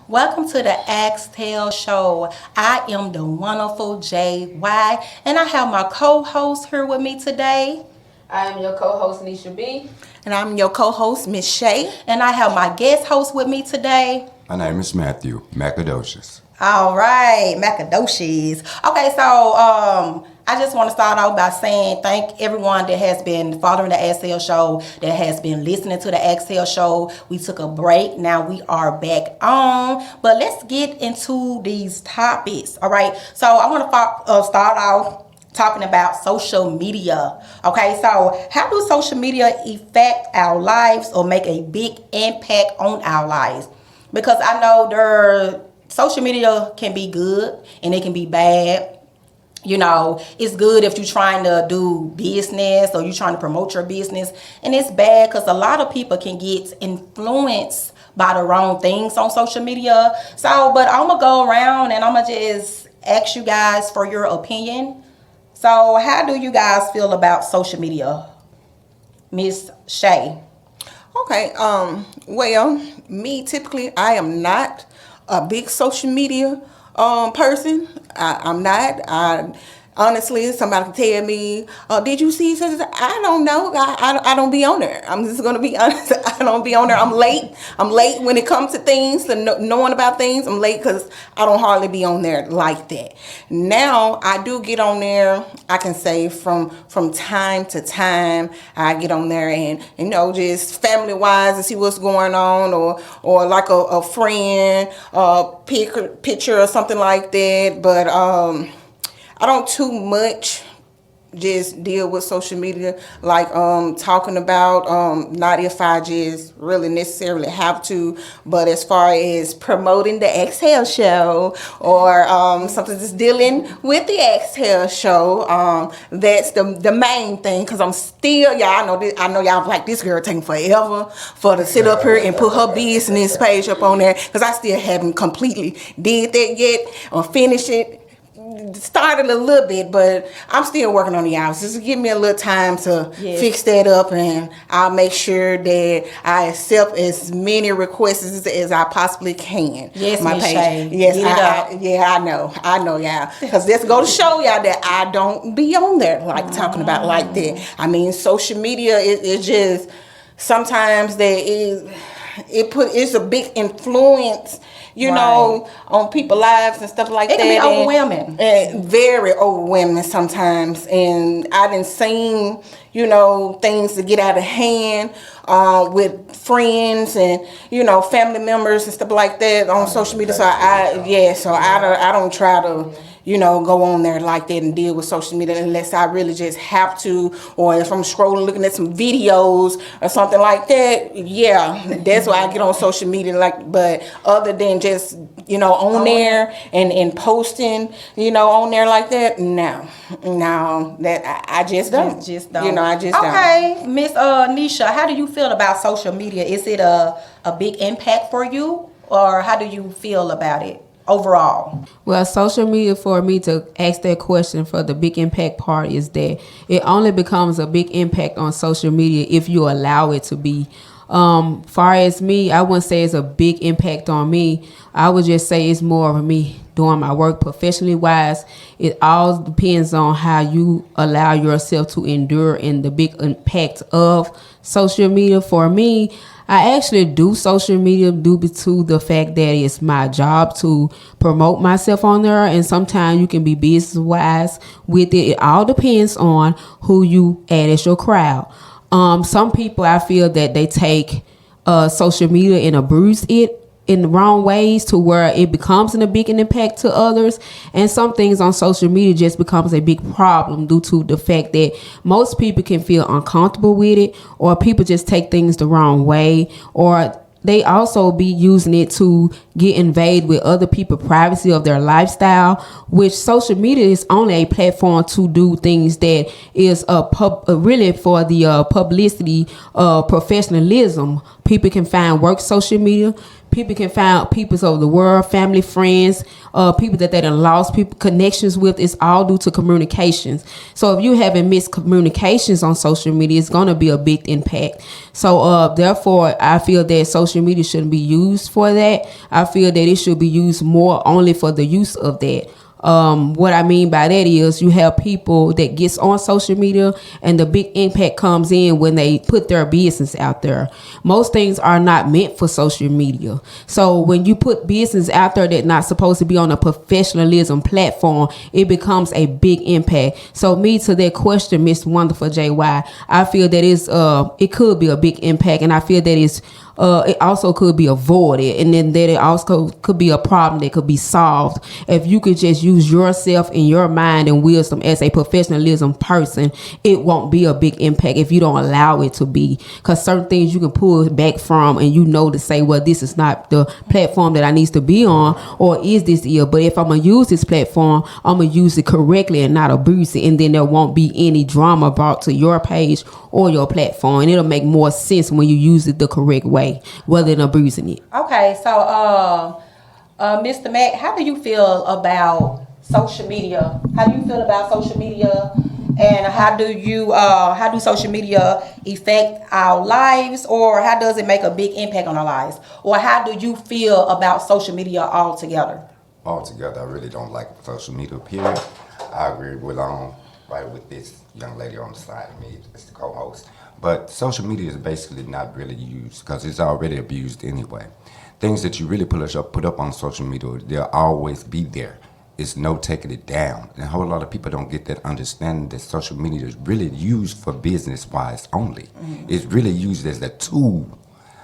Welcome to the Ask Tell Show. I am the wonderful JY, and I have my co-host here with me today. I am your co-host, Nisha B. And I'm your co-host, Miss Shay. And I have my guest host with me today. My name is Matthew Macadocious. All right, Macadocious. Okay, so I just want to start out by saying thank everyone that has been following the Axel Show, that has been listening to the Axel Show. We took a break. Now we are back on. But let's get into these topics. All right, so I want to start out talking about social media. Okay, so how do social media affect our lives or make a big impact on our lives? Because I know social media can be good and it can be bad. You know, it's good if you're trying to do business or you're trying to promote your business. And it's bad because a lot of people can get influenced by the wrong things on social media. So, but I'm going to go around and I'm going to just ask you guys for your opinion. So, how do you guys feel about social media? Miss Shay. Okay, well, me typically, I am not a big social media person. I'm not. Honestly, somebody can tell me, did you see such? I don't know. I don't be on there. I'm just gonna be honest. I don't be on there. I'm late. I'm late when it comes to things, to knowing about things. I'm late because I don't hardly be on there like that. Now I do get on there. I can say from time to time I get on there and just family wise to see what's going on or like a friend picture or something like that. But I don't too much just deal with social media, like talking about not if I just really necessarily have to, but as far as promoting the Exhale Show or something just dealing with the Exhale Show, that's the main thing. Because I'm still, I know y'all like this girl taking forever for to sit up here and put her business page up on there, because I still haven't completely did that yet or finished it. Started a little bit, but I'm still working on the hours. Just give me a little time to fix that up, and I'll make sure that I accept as many requests as I possibly can. Yes, my page. Yes, I know, y'all. Because let's go to show y'all that I don't be on there like talking about like that. I mean, social media is just sometimes it's a big influence, on people's lives and stuff like that. It can be overwhelming. And very overwhelming sometimes. And I done seen, things to get out of hand with friends and, family members and stuff like that on social media. So I don't try to go on there like that and deal with social media unless I really just have to, or if I'm scrolling looking at some videos or something like that. Yeah, that's why I get on social media. But other than just on there and posting on there like that, no, that I just don't. Just don't. I just don't. Okay, Miss Nisha, how do you feel about social media? Is it a big impact for you, or how do you feel about it overall? Well, social media, for me to ask that question for the big impact part, is that it only becomes a big impact on social media if you allow it to be. Far as me, I wouldn't say it's a big impact on me. I would just say it's more of me doing my work professionally wise. It all depends on how you allow yourself to endure in the big impact of social media. For me, I actually do social media due to the fact that it's my job to promote myself on there, and sometimes you can be business wise with it. It all depends on who you add as your crowd. Some people, I feel that they take social media and abuse it in the wrong ways to where it becomes a big impact to others, and some things on social media just becomes a big problem due to the fact that most people can feel uncomfortable with it, or people just take things the wrong way, or they also be using it to get invade with other people's privacy of their lifestyle, which social media is only a platform to do things that is really for the publicity, professionalism. People can find work social media. People can find peoples of the world, family, friends, people that they done lost people connections with. It's all due to communications. So if you having miscommunications on social media, it's gonna be a big impact. So therefore, I feel that social media shouldn't be used for that. I feel that it should be used more only for the use of that. What I mean by that is you have people that gets on social media and the big impact comes in when they put their business out there. Most things are not meant for social media. So when you put business out there that's not supposed to be on a professionalism platform, it becomes a big impact. So me to that question, Miss Wonderful JY, I feel that it could be a big impact, and I feel that it also could be avoided, and then that it also could be a problem that could be solved if you could just use yourself and your mind and wisdom as a professionalism person. It won't be a big impact if you don't allow it to be, because certain things you can pull back from, and to say, well, this is not the platform that I needs to be on, or is this ill? But if I'm gonna use this platform, I'm gonna use it correctly and not abuse it, and then there won't be any drama brought to your page or your platform, and it'll make more sense when you use it the correct way rather than abusing it. Okay, so Mr. Mack, how do you feel about social media? How do you feel about social media, and how do social media affect our lives, or how does it make a big impact on our lives, or how do you feel about social media altogether? Altogether, I really don't like social media, period. I agree with right with this young lady on the side of me as the co-host. But social media is basically not really used because it's already abused anyway. Things that you really put up on social media, they'll always be there. It's no taking it down. And a whole lot of people don't get that understanding that social media is really used for business-wise only. Mm-hmm. It's really used as a tool.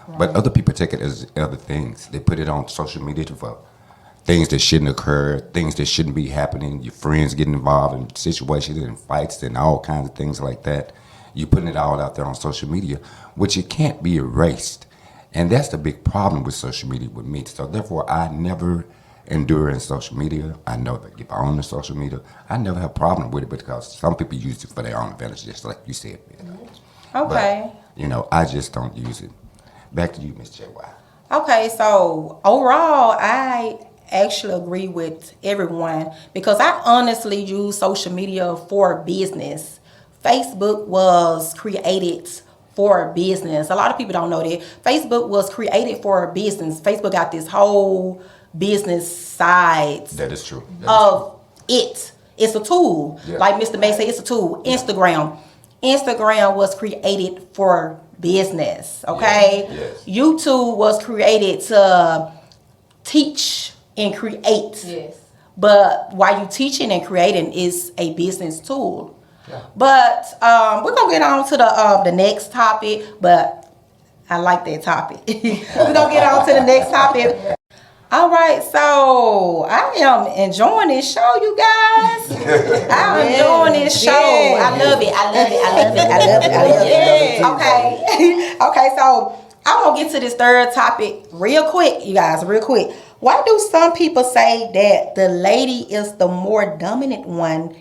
Right. But other people take it as other things. They put it on social media for things that shouldn't occur, things that shouldn't be happening. Your friends getting involved in situations and fights and all kinds of things like that. You're putting it all out there on social media, which it can't be erased. And that's the big problem with social media with me. So therefore, I never endure in social media. I know that if I own the social media, I never have a problem with it because some people use it for their own advantage, just like you said. Okay. But, I just don't use it. Back to you, Ms. JY. Okay, so overall, I actually agree with everyone because I honestly use social media for business. Facebook was created for business. A lot of people don't know that. Facebook was created for business. Facebook got this whole business side. That is true. It's a tool. Yeah. Like Mr. May said, it's a tool. Instagram was created for business, okay? Yes. YouTube was created to teach and create. Yes. But while you teaching and creating is a business tool. Yeah. But we're gonna get on to the next topic, but I like that topic. We're gonna get on to the next topic. All right, so I am enjoying this show, you guys. I'm enjoying this show. Yeah. I love it. Okay, so I'm gonna get to this third topic real quick, you guys, real quick. Why do some people say that the lady is the more dominant one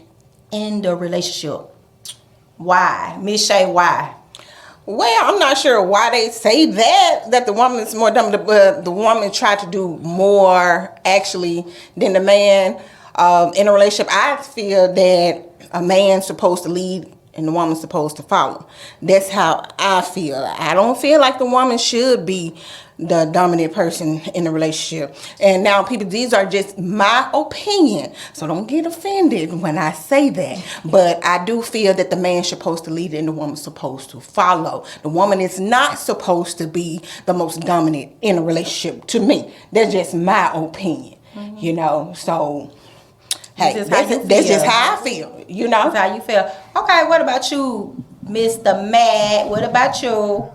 in the relationship? Why? Miss Shay, why? Well, I'm not sure why they say that the woman is more dominant, but the woman tried to do more actually than the man in a relationship. I feel that a man's supposed to lead and the woman's supposed to follow. That's how I feel. I don't feel like the woman should be the dominant person in the relationship. And now, people, these are just my opinion, so don't get offended when I say that. But I do feel that the man's supposed to lead and the woman's supposed to follow. The woman is not supposed to be the most dominant in a relationship, to me. That's just my opinion, so... Hey, that's just how I feel, That's how you feel. Okay, what about you, Mr. Matt? What about you?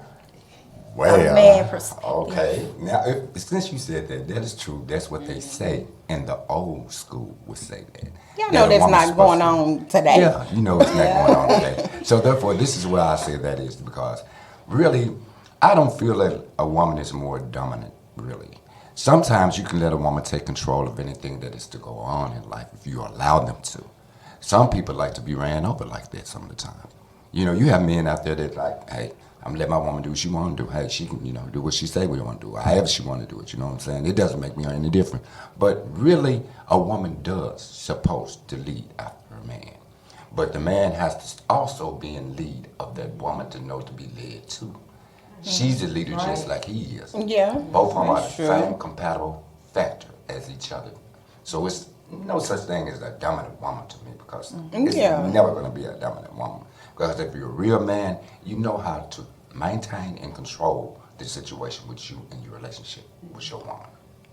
Well, okay. Now, since you said that is true. That's what they say, and the old school would say that. Y'all know that's not going on today. Yeah, it's not going on today. So therefore, this is why I say that is because, really, I don't feel like a woman is more dominant, really. Sometimes you can let a woman take control of anything that is to go on in life if you allow them to. Some people like to be ran over like that some of the time. You have men out there that like, hey, I'm gonna let my woman do what she want to do. Hey, she can, do what she say we want to do, however she want to do it. You know what I'm saying? It doesn't make me any different. But really, a woman does supposed to lead after a man. But the man has to also be in lead of that woman to know to be led too. She's the leader just like he is. Yeah. Both of them are the that's true. same compatible factor as each other. So it's no such thing as a dominant woman to me because it's never going to be a dominant woman. Because if you're a real man, you know how to maintain and control the situation with you in your relationship with your woman.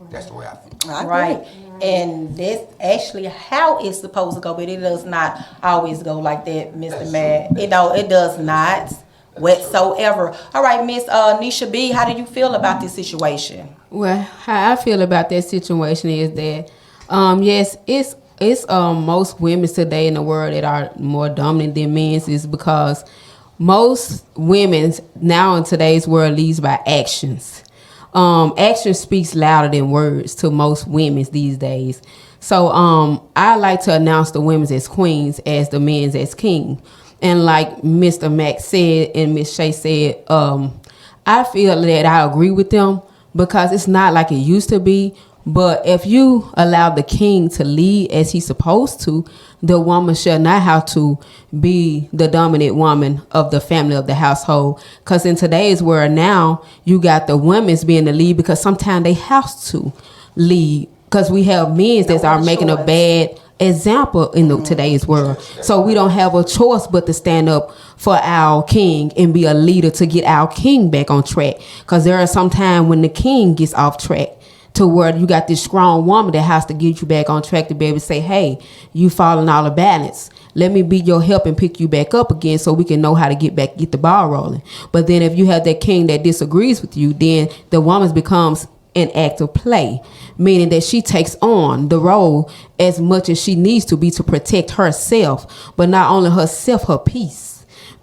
That's the way I feel. I agree. Right. And that's actually how it's supposed to go, but it does not always go like that, Mr. Matt. It does not whatsoever. All right, Miss Nisha B, how do you feel about this situation? Well, how I feel about that situation is that, yes, it's most women today in the world that are more dominant than men is because most women now in today's world leads by actions. Action speaks louder than words to most women these days. So I like to announce the women as queens as the men's as king. And like Mr. Mack said and Miss Shay said, I feel that I agree with them because it's not like it used to be. But if you allow the king to lead as he's supposed to, the woman shall not have to be the dominant woman of the family, of the household. Because in today's world now, you got the women's being the lead because sometimes they have to lead. Because we have men that are making a bad example in today's world. So we don't have a choice but to stand up for our king and be a leader to get our king back on track. Because there are some time when the king gets off track, to where you got this strong woman that has to get you back on track to be able to say, hey, you falling out of balance. Let me be your help and pick you back up again so we can know how to get the ball rolling. But then if you have that king that disagrees with you, then the woman becomes an act of play, meaning that she takes on the role as much as she needs to be to protect herself, but not only herself, her peace.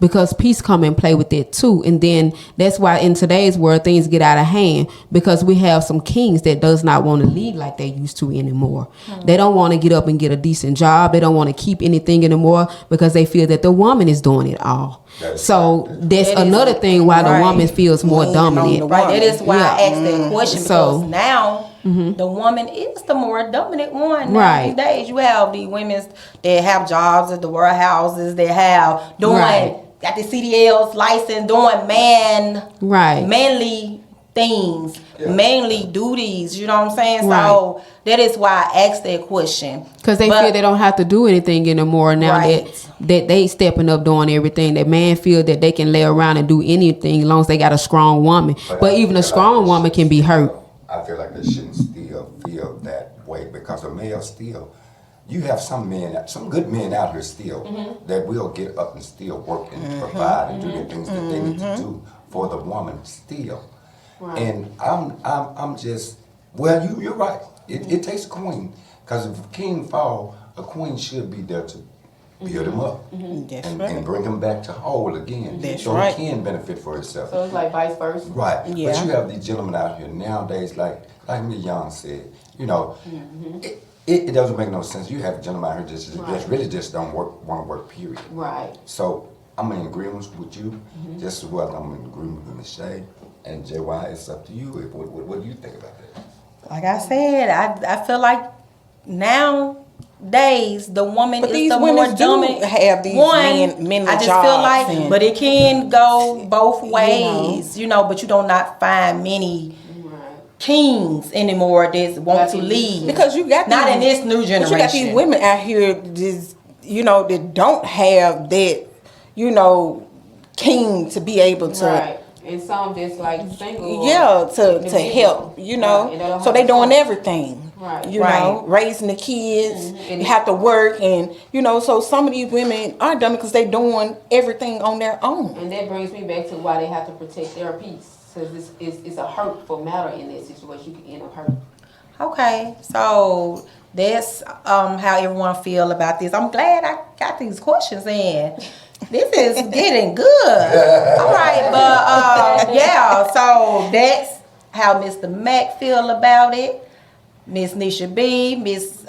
Because peace come and play with it too. And then that's why in today's world things get out of hand, because we have some kings that does not want to lead like they used to anymore. They don't want to get up and get a decent job. They don't want to keep anything anymore because they feel that the woman is doing it all. So that's another thing why the woman feels more dominant. Right. That is why I asked that question, because So- now the woman is the more dominant one. Now, Right. these days you have the women that have jobs at the warehouses, that have doing got the CDL's license, doing manly things, manly duties. You know what I'm saying? Right. So that is why I asked that question. Because they feel they don't have to do anything anymore now that they stepping up doing everything. That man feel that they can lay around and do anything as long as they got a strong woman. But even a strong woman can be hurt. I feel like they shouldn't still feel that way because a male still, you have some good men out here still that will get up and still work and provide and do the things that they need to do for the woman still. Right. And I'm just, well, you're right. It takes a queen, because if a king fall, a queen should be there to build him up and bring him back to whole again, so he can benefit for himself. So it's like vice versa. Right. Yeah. But you have these gentlemen out here nowadays, like Ms. Young said, it doesn't make no sense. You have a gentleman out here just really just don't want to work, period. Right. So I'm in agreement with you, just as well I'm in agreement with Ms. Shay and JY. It's up to you. What do you think about that? Like I said, I feel like nowadays the woman is the more dominant. Have these men I just jobs feel like, and, but it can go both ways, but you do not find many kings anymore that want to lead. because you got not these, in this new generation. But you got these women out here just that don't have that king to be able to. Right. And some just like single. To help, so they doing everything. Right. Raising the kids, you have to work, and so some of these women are done because they doing everything on their own. And that brings me back to why they have to protect their peace. Because it's a hurtful matter in that situation. You can end up hurt. Okay, so that's how everyone feel about this. I'm glad I got these questions in. This is getting good. All right, but so that's how Mr. Mack feel about it. Miss Nisha B, Miss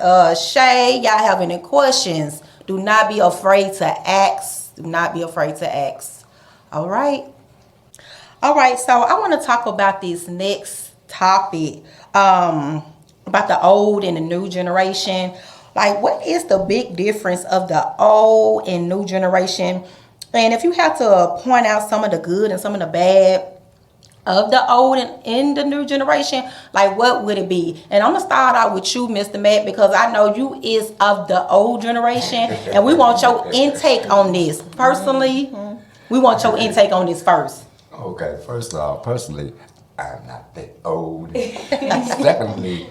Shay, y'all have any questions? Do not be afraid to ask. Do not be afraid to ask. All right. All right, so I want to talk about this next topic, about the old and the new generation. Like, what is the big difference of the old and new generation? And if you have to point out some of the good and some of the bad of the old and in the new generation, like what would it be? And I'm gonna start out with you, Mr. Matt, because I know you is of the old generation, and we want your intake on this. Personally, we want your intake on this first. Okay, first of all, personally, I'm not that old. Secondly,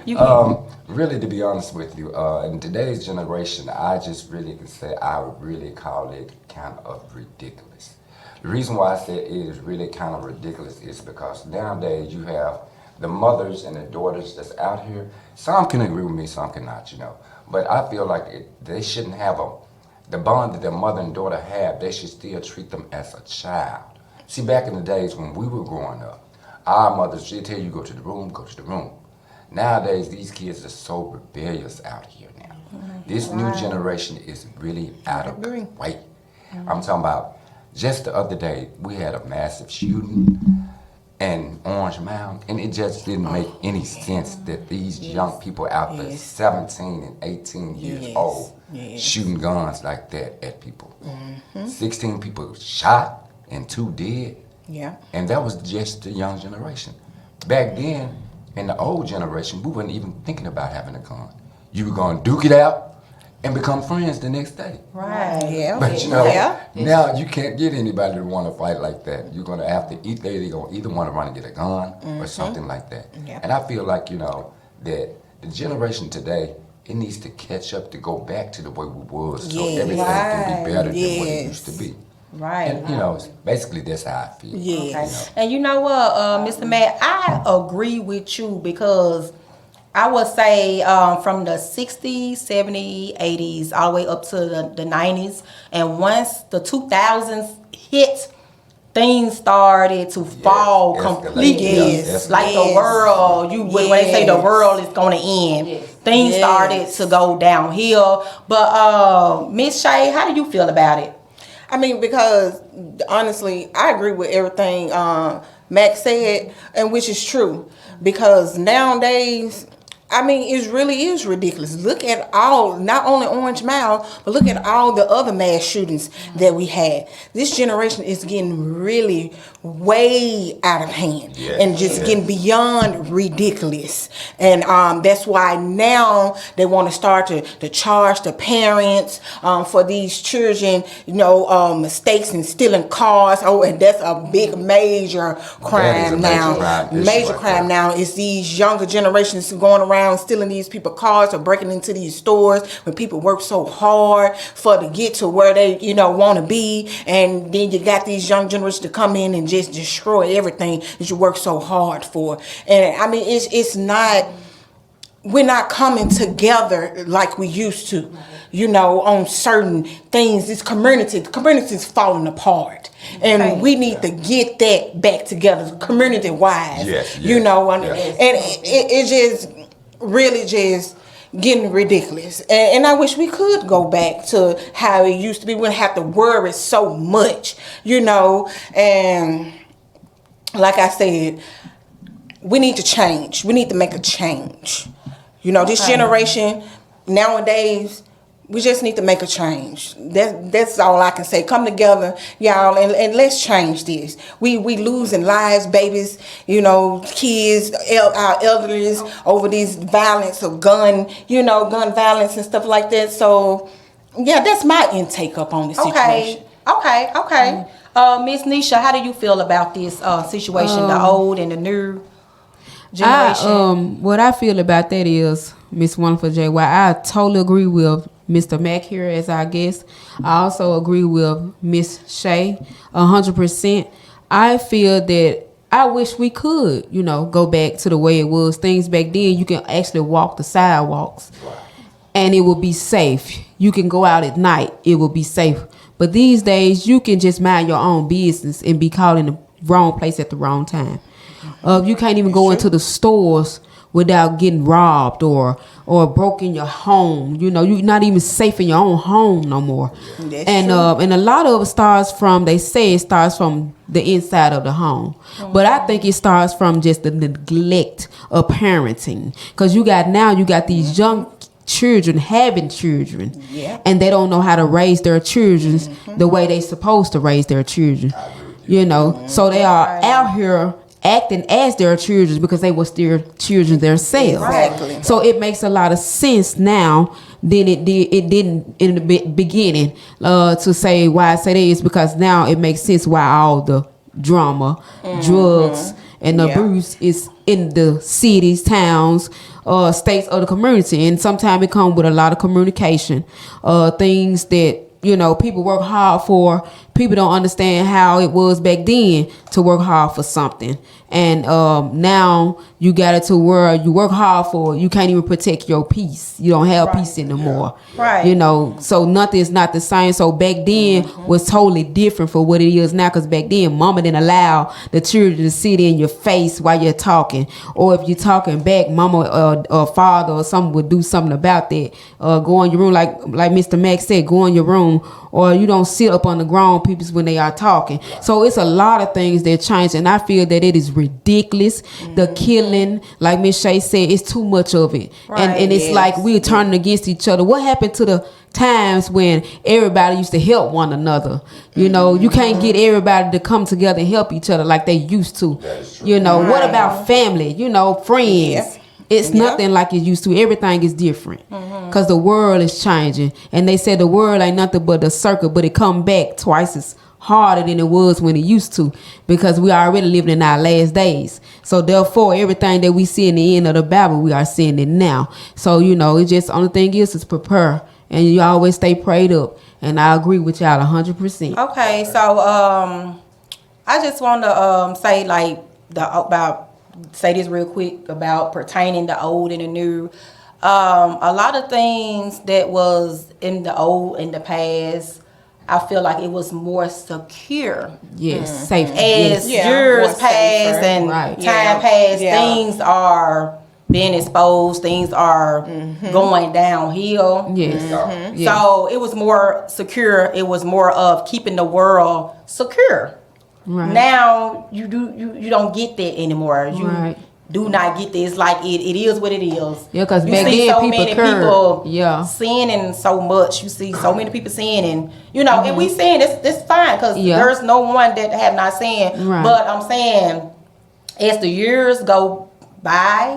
really, to be honest with you, in today's generation, I just really can say I would really call it kind of ridiculous. The reason why I say it is really kind of ridiculous is because nowadays you have the mothers and the daughters that's out here. Some can agree with me, some cannot, you know. But I feel like they shouldn't have the bond that their mother and daughter have. They should still treat them as a child. See, back in the days when we were growing up, our mothers, she'd tell you, go to the room, go to the room. Nowadays, these kids are so rebellious out here now. This new generation is really out of weight. I'm talking about, just the other day, we had a massive shooting in Orange Mound, and it just didn't make any sense that these young people out there, 17 and 18 years old, shooting guns like that at people. 16 people shot and 2 dead. Yeah. And that was just the young generation. Back then, in the old generation, we weren't even thinking about having a gun. You were going to duke it out and become friends the next day. Right. Yeah. But you know, Yeah. now you can't get anybody to want to fight like that. You're going to have to they're going to either want to run and get a gun or something like that. Yeah. And I feel like, you know, that the generation today, it needs to catch up to go back to the way we was so Yes. everything can be better than what it Yes. used to be. Right. And, you know, basically that's how I feel. Yes. And you know what, Mr. Matt, I agree with you because I would say from the 60s, 70s, 80s, all the way up to the 90s. And once the 2000s hit, things started to fall escalate. completely. Yes. Like the Yes. world, when they say the Yes. world is going to end, things Yes. started to go downhill. But Miss Shay, how do you feel about it? I mean, because honestly, I agree with everything Max said, and which is true. Because nowadays, I mean, it really is ridiculous. Look at all, not only Orange Mound, but look at all the other mass shootings that we had. This generation is getting really way out of hand and just getting beyond ridiculous. And that's why now they want to start to charge the parents for these children, you know, mistakes and stealing cars. Oh, and that's a big major crime now. Major crime now is these younger generations going around stealing these people's cars or breaking into these stores when people work so hard to get to where they, you know, want to be, and then you got these young generations to come in and just destroy everything that you work so hard for. And I mean, it's not, we're not coming together like we used to, you know, on certain things. The community's falling apart. And we need to get that back together, community-wise, you know. And it just really just getting ridiculous. And I wish we could go back to how it used to be. We wouldn't have to worry so much, you know. And like I said, we need to change. We need to make a change. You know, this generation nowadays, we just need to make a change. That's all I can say. Come together, y'all, and let's change this. We losing lives, babies, you know, kids, our elderly over these violence of gun violence and stuff like that. So, yeah, that's my intake up on the situation. Okay. Miss Nisha, how do you feel about this situation, the old and the new generation? What I feel about that is, Miss Wonderful JY, I totally agree with Mr. Mack here as our guest. I also agree with Miss Shay 100%. I feel that I wish we could, you know, go back to the way it was. Things back then, you can actually walk the sidewalks and it will be safe. You can go out at night, it will be safe. But these days, you can just mind your own business and be caught in the wrong place at the wrong time. You can't even go into the stores without getting robbed or broke in your home. You know, you're not even safe in your own home no more. That's And true. and a lot of it starts from, they say it starts from the inside of the home. But I think it starts from just the neglect of parenting. Because you got these young children having children, Yeah. and they don't know how to raise their children the way they supposed to raise their children. You know, so they are out here acting as their children because they was their children themselves. Exactly. So it makes a lot of sense now than it didn't in the beginning. To say why I say that is because now it makes sense why all the drama, drugs, and Yeah. abuse is in the cities, towns, states of the community. And sometimes it comes with a lot of communication, things that, you know, people work hard for. People don't understand how it was back then to work hard for something. And now you got it to where you work hard for it, you can't even protect your peace. You don't have peace anymore. Right. You know, so nothing is not the same. So back then was totally different for what it is now. Because back then, mama didn't allow the children to sit in your face while you're talking. Or if you're talking back, mama or father or someone would do something about that. Go in your room, like Mr. Max said, go in your room. Or you don't sit up on the ground people when they are talking. So it's a lot of things that change, and I feel that it is ridiculous. The killing, like Miss Shay said, it's too much of it. And it's Yes. like we're turning against each other. What happened to the times when everybody used to help one another? You know, you can't get everybody to come together and help each other like they used to. You know, what about family? You know, friends. Yeah. It's Yeah. nothing like it used to. Everything is different because the world is changing. And they said the world ain't nothing but a circle, but it come back twice as harder than it was when it used to, because we are already living in our last days. So therefore, everything that we see in the end of the Bible, we are seeing it now. So, you know, it just, only thing is prepare. And you always stay prayed up. And I agree with y'all 100%. Okay, so I just want to say say this real quick about pertaining the old and the new. A lot of things that was in the past, I feel like it was more secure. Yes, safe. As Yes. Yeah, years more pass safer. and Right. time Yeah. pass, Yeah. things are being exposed, things are going downhill. Yes. Yes. So it was more secure. It was more of keeping the world secure. Right. Now you don't get that anymore. You Right. do not get this. Like it is what it is. Yeah, 'cause you back see then so people many cared. people Yeah. sinning so much. You see so many people sinning. You know, and we saying this fine because Yeah. there's no one that have not sinned. Right. But I'm saying as the years go by,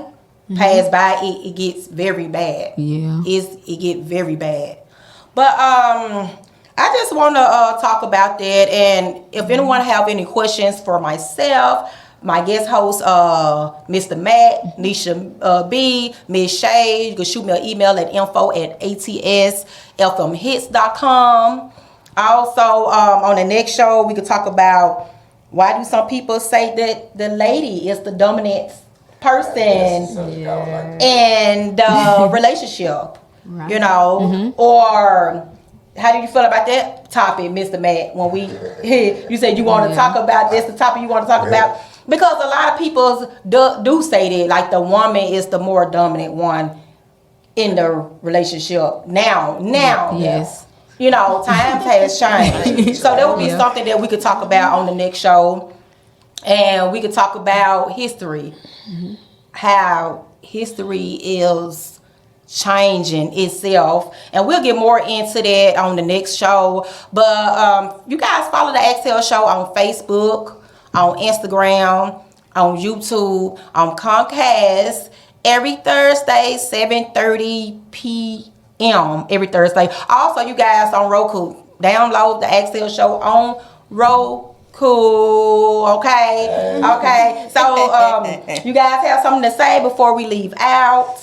pass by, it gets very bad. Yeah. It get very bad. But I just want to talk about that, and if anyone have any questions for myself, my guest host, Mr. Matt, Nisha B, Miss Shay, you can shoot me an email at info@atsfmhits.com. Also, on the next show, we could talk about why do some people say that the lady is the dominant person in the relationship, Right. you know, or how do you feel about that topic, Mr. Matt? When you said you want to talk about this, the topic you want to talk about, because a lot of people do say that, like the woman is the more dominant one in the relationship. Now, Yes. you know, times has changed, so that would be Yeah. something that we could talk about on the next show. And we could talk about history, how history is changing itself, and we'll get more into that on the next show. But you guys follow the Exhale Show on Facebook, on Instagram, on YouTube, on Comcast every Thursday, 7:30 p.m. every Thursday. Also, you guys on Roku, download the Exhale Show on Roku. Okay. So you guys have something to say before we leave out?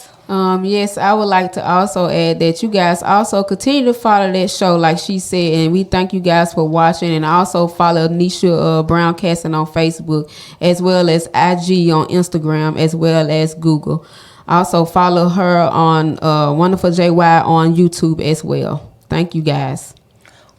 Yes, I would like to also add that you guys also continue to follow that show, like she said, and we thank you guys for watching. And also follow Nisha Browncasting on Facebook, as well as IG on Instagram, as well as Google. Also follow her on Wonderful JY on YouTube as well. Thank you guys.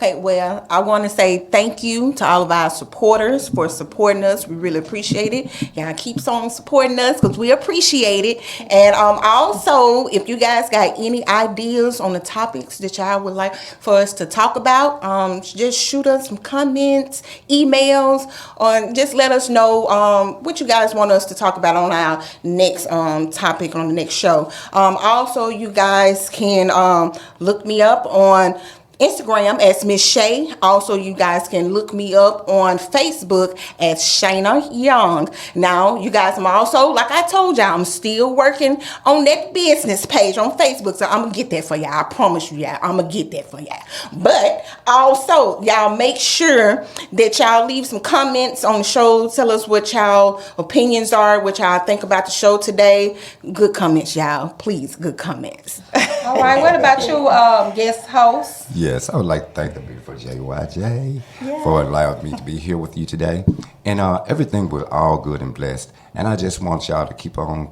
Okay, well, I want to say thank you to all of our supporters for supporting us. We really appreciate it. Y'all keep on supporting us because we appreciate it. And also, if you guys got any ideas on the topics that y'all would like for us to talk about, just shoot us some comments, emails, or just let us know what you guys want us to talk about on our next topic on the next show. Also, you guys can look me up on Instagram as Miss Shay. Also, you guys can look me up on Facebook as Shayna Young. Now, you guys, I'm also, like I told y'all, I'm still working on that business page on Facebook, so I'm gonna get that for y'all. I promise you, y'all, I'm gonna get that for y'all. But also, y'all make sure that y'all leave some comments on the show. Tell us what y'all opinions are, what y'all think about the show today. Good comments, y'all. Please, good comments. All right, what about you, guest host? Yes, I would like to thank the beautiful JYJ for allowing me to be here with you today. And everything was all good and blessed. And I just want y'all to keep on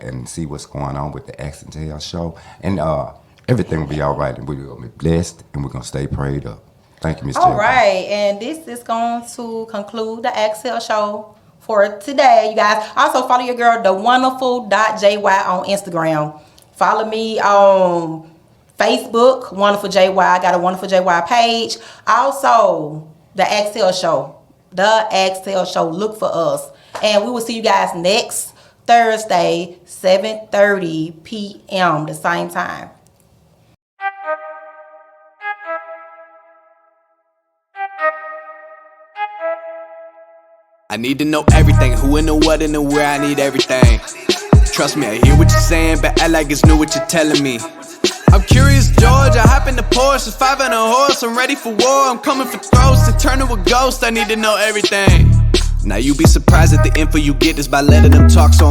and see what's going on with the Ask and Tell show. And everything will be all right, and we're going to be blessed, and we're going to stay prayed up. Thank you, Ms. All JYJ. right, and this is going to conclude the Axel show for today, you guys. Also, follow your girl, thewonderful.jy on Instagram. Follow me on Facebook, Wonderful JY. I got a Wonderful JY page. Also, the Axel show. The Axel show. Look for us. And we will see you guys next Thursday, 7:30 p.m. the same time. I need to know everything, who and the what and the where, I need everything. Trust me, I hear what you're saying, but act like it's new what you're telling me. I'm curious, George, I hop in the Porsche, it's 5 and a horse, I'm ready for war, I'm coming for throats, to turn to a ghost, I need to know everything. Now you be surprised at the info you get is by letting them talk, so